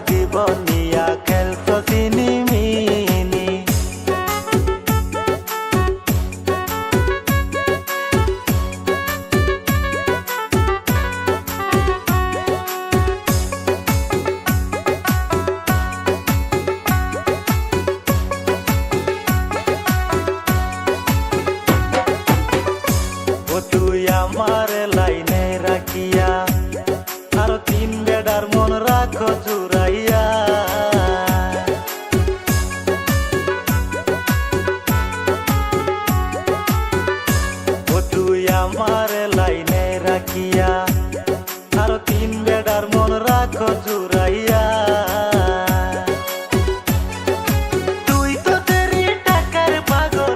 জীবন নিয়া খেলছো চিনিমিনি। ও তুই আমার লাইনে রাখিয়া আর তিন বেড়ার মন রাখো জুড়াইয়া। ও তুই আমার লাইনে রাখিয়া আর তিন বেড়ার মন রাখো জুড়াইয়া। তুই তো তেরি টাকার পাগল,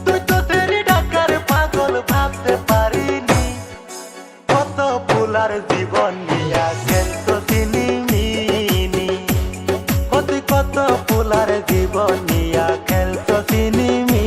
তুই তো তেরি টাকার পাগল, ভাবতে পারিনি কত ফুলার জীবন নিয়া খেলতো চিনিমিনি। তুই কত ফুলার জীবন নিয়া খেলতো চিনিমিনি।